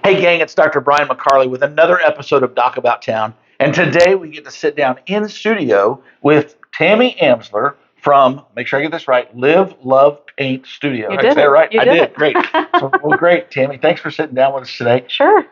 Hey gang, it's Dr. Brian McCarley with another episode of Doc About Town. And today we get to sit down in studio with Tammy Amsler from, make sure I get this right, Live Love Paint Studio. You Did I did say it. it right? You I did did. it. Great. Well, great, Tammy. Thanks for sitting down with us today. Sure.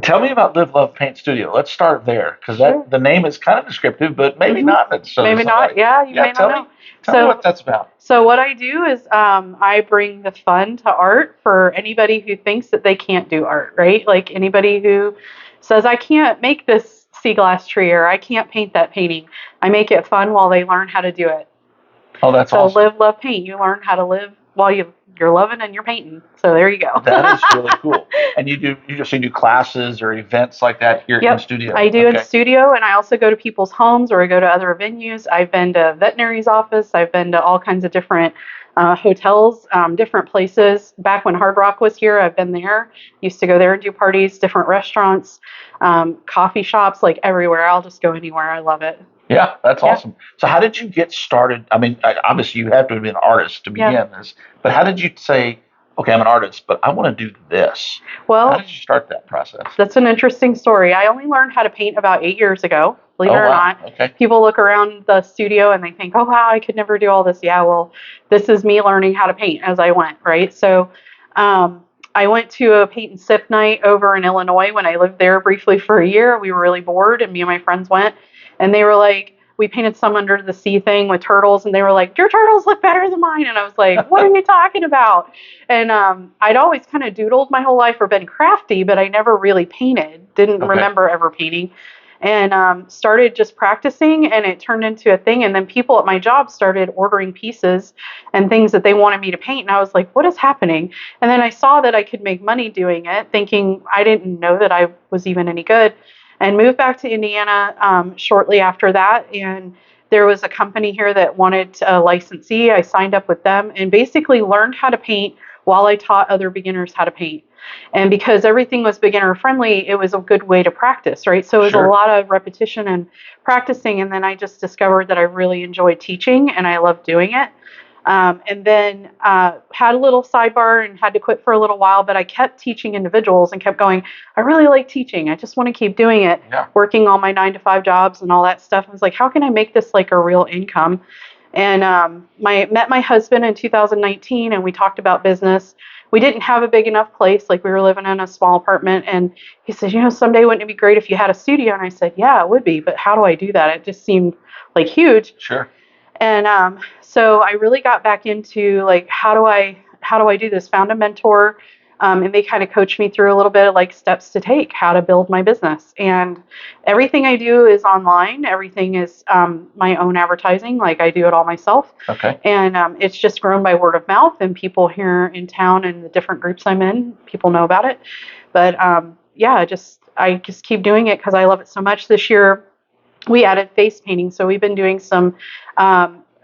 Tell me about Live Love Paint Studio. Let's start there because Sure. the name is kind of descriptive, but maybe not necessarily. Maybe not. Yeah, you may not know. Tell me what that's about. So what I do is I bring the fun to art for anybody who thinks that they can't do art, right? Like anybody who says, I can't make this sea glass tree or I can't paint that painting. I make it fun while they learn how to do it. Oh, that's awesome. So Live, Love, Paint. You learn how to live while you're loving and you're painting. So there you go. That is really cool. And you do classes or events like that here in studio? I do in studio, and I also go to people's homes or I go to other venues. I've been to veterinary's office. I've been to all kinds of different hotels, different places. Back when Hard Rock was here, I've been there. Used to go there and do parties, different restaurants, coffee shops, like everywhere. I'll just go anywhere. I love it. Yeah, that's awesome. So how did you get started? I mean, obviously you have to have been an artist to begin this, but how did you say, okay, I'm an artist, but I want to do this? Well, how did you start that process? That's an interesting story. I only learned how to paint about 8 years ago, believe it or not. Okay. People look around the studio and they think, oh, wow, I could never do all this. Yeah, well, this is me learning how to paint as I went, right? So I went to a paint and sip night over in Illinois when I lived there briefly for a year. We were really bored, and me and my friends went. And they were like, we painted some under the sea thing with turtles, and they were like, your turtles look better than mine. And I was like, what are you talking about? And I'd always kind of doodled my whole life or been crafty, but I never really painted, didn't remember ever painting. And started just practicing, and it turned into a thing. And then people at my job started ordering pieces and things that they wanted me to paint. And I was like, what is happening? And then I saw that I could make money doing it, thinking I didn't know that I was even any good. And moved back to Indiana shortly after that. And there was a company here that wanted a licensee. I signed up with them and basically learned how to paint while I taught other beginners how to paint. And because everything was beginner friendly, it was a good way to practice, right? So it was a lot of repetition and practicing. And then I just discovered that I really enjoyed teaching and I loved doing it. And then had a little sidebar and had to quit for a little while, but I kept teaching individuals and kept going, I really like teaching. I just want to keep doing it, working all my 9-to-5 jobs and all that stuff. I was like, how can I make this like a real income? And met my husband in 2019 and we talked about business. We didn't have a big enough place. Like we were living in a small apartment, and he said, someday wouldn't it be great if you had a studio? And I said, yeah, it would be, but how do I do that? It just seemed like huge. Sure. And so I really got back into like, how do I do this? Found a mentor, and they kind of coached me through a little bit of like steps to take, how to build my business. And everything I do is online. Everything is my own advertising. Like I do it all myself. Okay. And it's just grown by word of mouth, and people here in town and the different groups I'm in, people know about it. But I just keep doing it because I love it so much. This year, we added face painting. So we've been doing some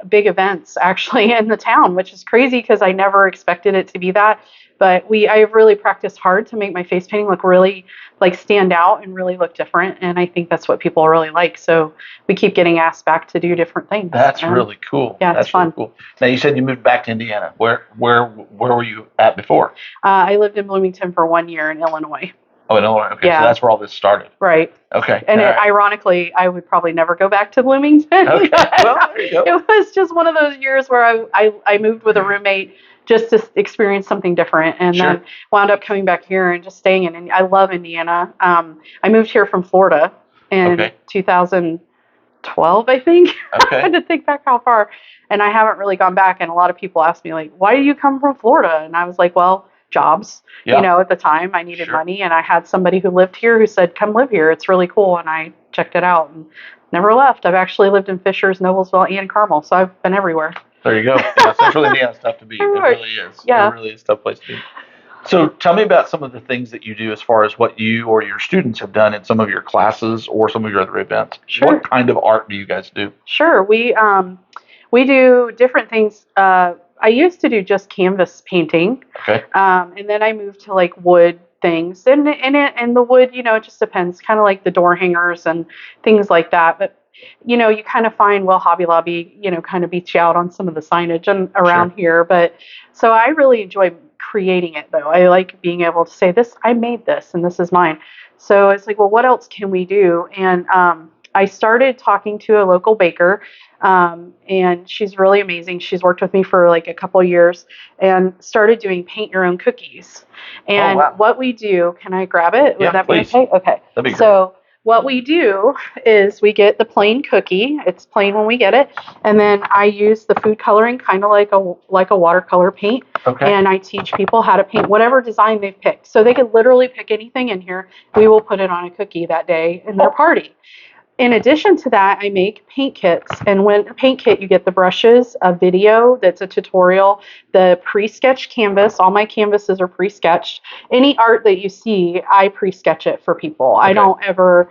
big events actually in the town, which is crazy because I never expected it to be that. But I've really practiced hard to make my face painting look really like stand out and really look different. And I think that's what people really like. So we keep getting asked back to do different things. That's really cool. Yeah, that's fun. Really cool. Now you said you moved back to Indiana. Where were you at before? I lived in Bloomington for 1 year in Illinois. Oh, in Illinois. Okay, so that's where all this started. Right. Okay. And ironically, I would probably never go back to Bloomington. Okay. Well, there you go. It was just one of those years where I moved with a roommate just to experience something different, and then wound up coming back here and just staying in. And I love Indiana. I moved here from Florida in 2012, I think. Okay. I had to think back how far, and I haven't really gone back. And a lot of people ask me like, "Why do you come from Florida?" And I was like, "Well, jobs. At the time I needed money, and I had somebody who lived here who said, come live here. It's really cool." And I checked it out and never left. I've actually lived in Fishers, Noblesville, and Carmel. So I've been everywhere. There you go. Central Indiana's tough to beat. It really is. Yeah. It really is a tough place to be. So tell me about some of the things that you do as far as what you or your students have done in some of your classes or some of your other events. Sure. What kind of art do you guys do? Sure. We do different things. I used to do just canvas painting. Okay. And then I moved to like wood things. And the wood, it just depends. Kind of like the door hangers and things like that. But you kind of find, Hobby Lobby, kind of beats you out on some of the signage and around here. But so I really enjoy creating it though. I like being able to say this, I made this and this is mine. So it's like, well, what else can we do? And I started talking to a local baker, and she's really amazing. She's worked with me for like a couple years and started doing paint your own cookies. And what we do, can I grab it? Would that please. be okay? Okay. That'd be great. So what we do is we get the plain cookie. It's plain when we get it. And then I use the food coloring kind of like a watercolor paint. Okay. And I teach people how to paint whatever design they've picked. So they could literally pick anything in here. We will put it on a cookie that day in their party. In addition to that, I make paint kits. And when a paint kit, you get the brushes, a video that's a tutorial, the pre-sketched canvas. All my canvases are pre-sketched. Any art that you see, I pre-sketch it for people. Okay. I don't ever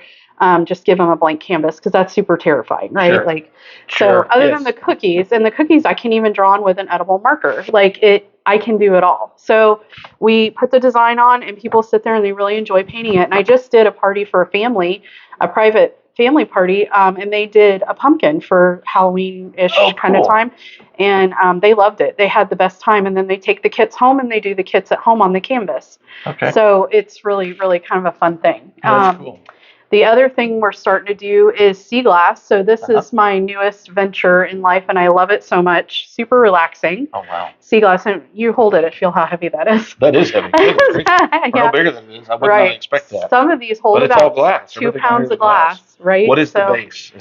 just give them a blank canvas because that's super terrifying, right? Sure. Like, so other than the cookies, and the cookies I can even draw on with an edible marker. Like I can do it all. So we put the design on and people sit there and they really enjoy painting it. And I just did a party for a family, a private family party, and they did a pumpkin for Halloween-ish kind of time, and they loved it. They had the best time, and then they take the kits home and they do the kits at home on the canvas. Okay. So it's really, really kind of a fun thing. That's cool. The other thing we're starting to do is sea glass. So this is my newest venture in life, and I love it so much. Super relaxing. Oh, wow. Sea glass, and you hold it and feel how heavy that is. That is heavy. No bigger than it is. I would not expect that. Some of these hold about glass. 2 pounds of glass, right? What is the base?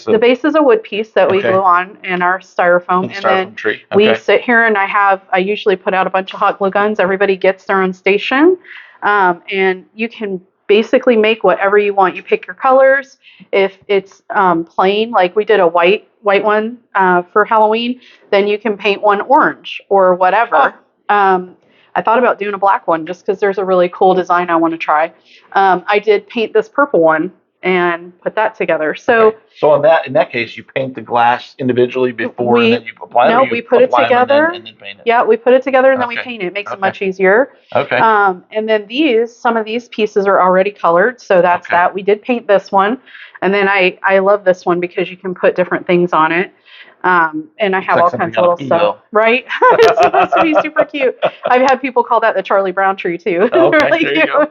The base is a wood piece that we glue on in our styrofoam. And then tree. We sit here, and I usually put out a bunch of hot glue guns. Everybody gets their own station, and you can basically make whatever you want. You pick your colors. If it's plain, like we did a white one for Halloween, then you can paint one orange or whatever. I thought about doing a black one just because there's a really cool design I want to try. I did paint this purple one and put that together. So in that case, you paint the glass individually before and then you apply it? No, we put it together. And then paint it. Yeah, we put it together and then we paint it. It makes it much easier. Okay. And then some of these pieces are already colored. So that's that. We did paint this one. And then I love this one because you can put different things on it. And I have all kinds of little stuff. Right? It's supposed to be super cute. I've had people call that the Charlie Brown tree too. Really cute. You go.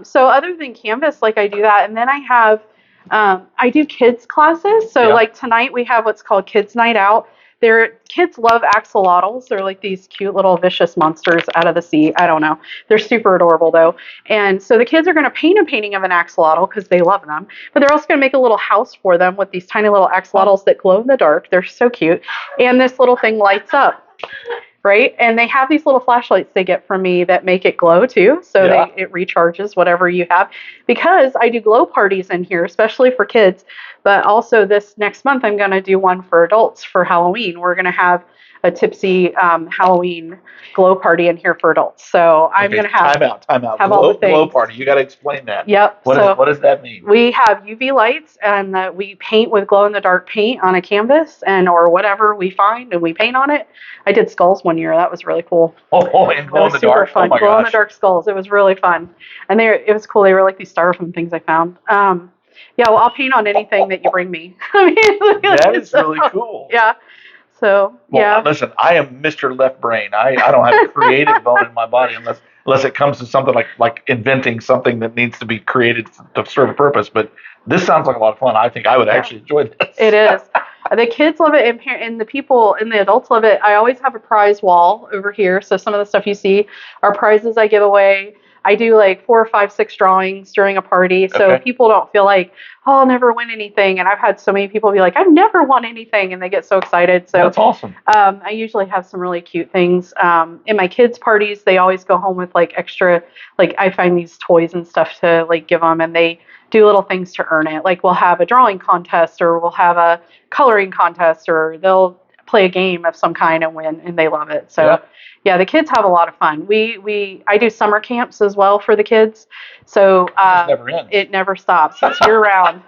So other than canvas, like I do that. And then I do kids classes. So like tonight we have what's called Kids Night Out. Kids love axolotls. They're like these cute little vicious monsters out of the sea. I don't know. They're super adorable though. And so the kids are going to paint a painting of an axolotl because they love them. But they're also going to make a little house for them with these tiny little axolotls that glow in the dark. They're so cute. And this little thing lights up. Right? And they have these little flashlights they get from me that make it glow too. So it recharges whatever you have. Because I do glow parties in here, especially for kids. But also this next month, I'm going to do one for adults for Halloween. We're going to have a tipsy Halloween glow party in here for adults. So I'm going to have time out. Have all the things. Glow party. You got to explain that. Yep. What does that mean? We have UV lights, and we paint with glow in the dark paint on a canvas or whatever we find, and we paint on it. I did skulls one year. That was really cool. And glow in the dark. Fun. Oh my glow in the dark skulls. It was really fun, and it was cool. They were like these styrofoam things I found. Well, I'll paint on anything that you bring me. I mean, that is really cool. Yeah. So, listen, I am Mr. Left Brain. I don't have a creative bone in my body unless it comes to something like inventing something that needs to be created to serve a purpose. But this sounds like a lot of fun. I think I would actually enjoy this. It is. The kids love it, and the people and the adults love it. I always have a prize wall over here. So some of the stuff you see are prizes I give away. I do like 4 or 5, 6 drawings during a party. So people don't feel like, I'll never win anything. And I've had so many people be like, I've never won anything. And they get so excited. So that's awesome. I usually have some really cute things. In my kids' parties, they always go home with like extra, like I find these toys and stuff to like give them, and they do little things to earn it. Like we'll have a drawing contest, or we'll have a coloring contest, or they'll play a game of some kind and win, and they love it. So the kids have a lot of fun. I do summer camps as well for the kids. So it never ends. It never stops. It's year round.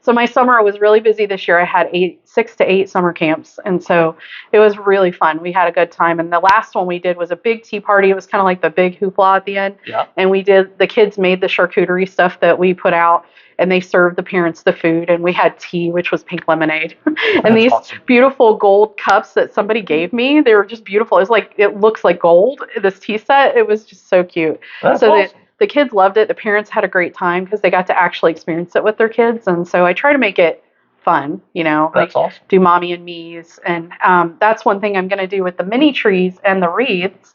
So my summer was really busy this year. I had 6 to 8 summer camps, and so it was really fun. We had a good time, and the last one we did was a big tea party. It was kind of like the big hoopla at the end. Yeah. And the kids made the charcuterie stuff that we put out, and they served the parents the food, and we had tea, which was pink lemonade. And these beautiful gold cups that somebody gave me, they were just beautiful. It looks like gold, this tea set. It was just so cute. That's so awesome. the kids loved it. The parents had a great time because they got to actually experience it with their kids. And so I try to make it fun, That's awesome. do mommy and me's. And that's one thing I'm going to do with the mini trees and the wreaths.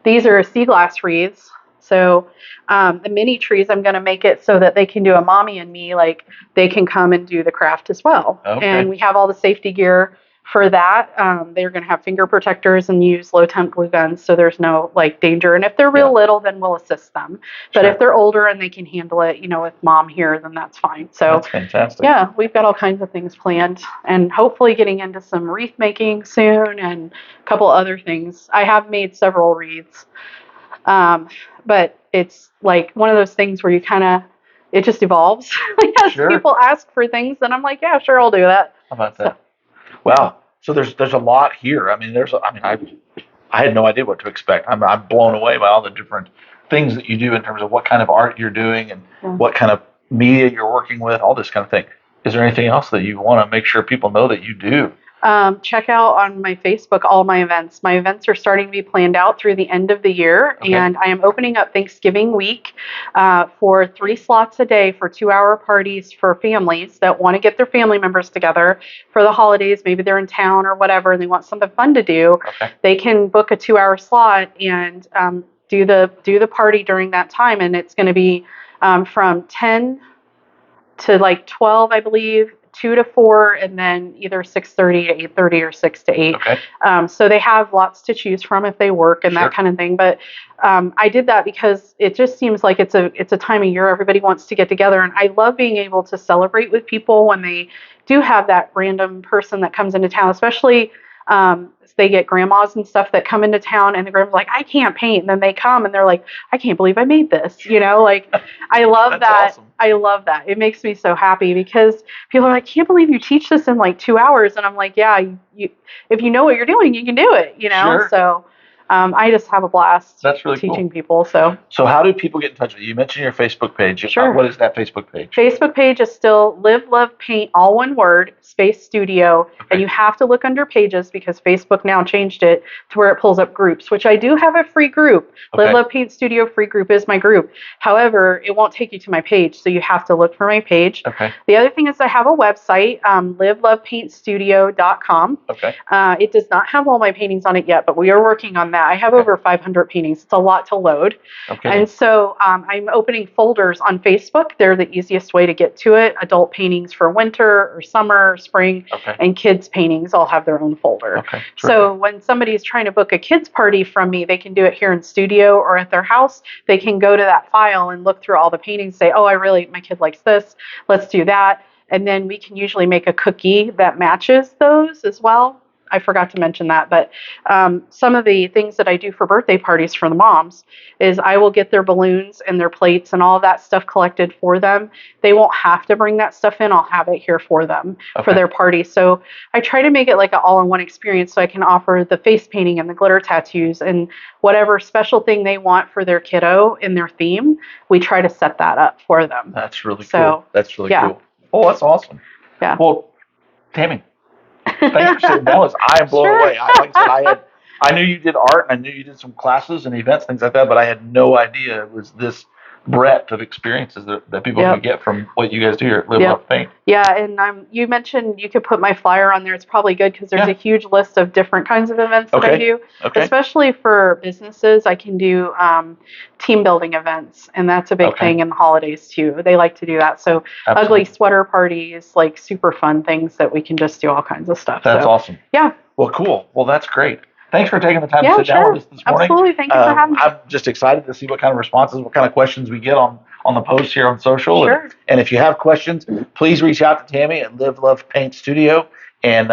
These are sea glass wreaths. So the mini trees, I'm going to make it so that they can do a mommy and me, like they can come and do the craft as well. Okay. And we have all the safety gear for that. They're going to have finger protectors and use low temp glue guns, so there's no danger. And if they're real little, then we'll assist them. But if they're older and they can handle it, with mom here, then that's fine. So that's fantastic. Yeah, we've got all kinds of things planned, and hopefully getting into some wreath making soon and a couple other things. I have made several wreaths, but it's like one of those things where it just evolves. As people ask for things, and I'm like, yeah, sure, I'll do that. How about that? Wow. So there's a lot here. I mean, I had no idea what to expect. I'm blown away by all the different things that you do in terms of what kind of art you're doing and what kind of media you're working with, all this kind of thing. Is there anything else that you want to make sure people know that you do? Check out on my Facebook all my events. My events are starting to be planned out through the end of the year, and I am opening up Thanksgiving week for 3 slots a day for 2-hour parties for families that want to get their family members together for the holidays. Maybe they're in town or whatever, and they want something fun to do. They can book a 2-hour slot and do the party during that time, and it's going to be from 10 to 12, I believe. 2 to 4, and then either 6:30 to 8:30 or 6 to 8. So they have lots to choose from if they work and that kind of thing. But I did that because it just seems like it's a time of year everybody wants to get together, and I love being able to celebrate with people when they do have that random person that comes into town, especially. They get grandmas and stuff that come into town, and the grandma's like, I can't paint. And then they come and they're like, I can't believe I made this. I love that. Awesome. I love that. It makes me so happy because people are like, I can't believe you teach this in 2 hours. And I'm like, yeah, if you know what you're doing, you can do it, So I just have a blast teaching people. So how do people get in touch with you? You mentioned your Facebook page. Sure. What is that Facebook page? Facebook page is still Livelovepaint, all one word, space studio. And you have to look under pages because Facebook now changed it to where it pulls up groups, which I do have a free group. Livelovepaint Studio free group is my group. However, it won't take you to my page, so you have to look for my page. The other thing is I have a website, livelovepaintstudio.com. It does not have all my paintings on it yet, but we are working on that. I have over 500 paintings. It's a lot to load. And so I'm opening folders on Facebook. They're the easiest way to get to it. Adult paintings for winter or summer or spring, and kids paintings all have their own folder. So when somebody's trying to book a kids party from me, they can do it here in studio or at their house. They can go to that file and look through all the paintings, say, oh, my kid likes this. Let's do that. And then we can usually make a cookie that matches those as well. I forgot to mention that, but some of the things that I do for birthday parties for the moms is I will get their balloons and their plates and all of that stuff collected for them. They won't have to bring that stuff in. I'll have it here for them for their party. So I try to make it like an all-in-one experience so I can offer the face painting and the glitter tattoos and whatever special thing they want for their kiddo in their theme. We try to set that up for them. That's really cool. That's really cool. Oh, that's awesome. Yeah. Well, Tammy, thanks for sitting down with us. I am blown away. Like I said, I knew you did art, and I knew you did some classes and events, things like that, but I had no idea it was this breadth of experiences that people can get from what you guys do here at Livelovepaint. Yeah, and you mentioned you could put my flyer on there. It's probably good because there's a huge list of different kinds of events that I do, especially for businesses. I can do team building events, and that's a big thing in the holidays too. They like to do that. So ugly sweater parties, like super fun things that we can just do all kinds of stuff. That's awesome. Yeah. Well, cool. Well, that's great. Thanks for taking the time to sit down with us this morning. Absolutely. Thank you for having me. I'm just excited to see what kind of responses, what kind of questions we get on the post here on social. Sure. And if you have questions, please reach out to Tammy at Livelovepaint Studio and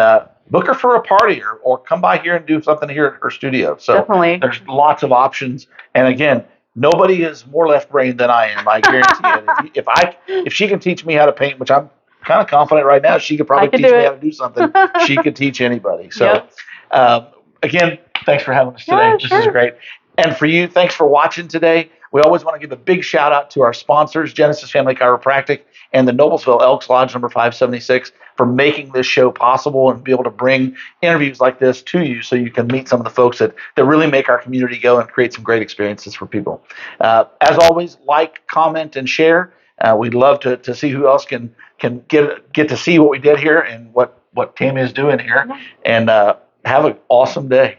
book her for a party or come by here and do something here at her studio. So definitely. There's lots of options. And again, nobody is more left-brained than I am. I guarantee it. If she can teach me how to paint, which I'm kind of confident right now she could probably teach me how to do something. She could teach anybody. So, Yep. Again, thanks for having us today. Yeah, This sure. is great. And for you, thanks for watching today. We always want to give a big shout out to our sponsors, Genesis Family Chiropractic and the Noblesville Elks Lodge number 576, for making this show possible and be able to bring interviews like this to you so you can meet some of the folks that really make our community go and create some great experiences for people. As always, like, comment, and share. We'd love to see who else can get to see what we did here and what Tammy is doing here. And have an awesome day.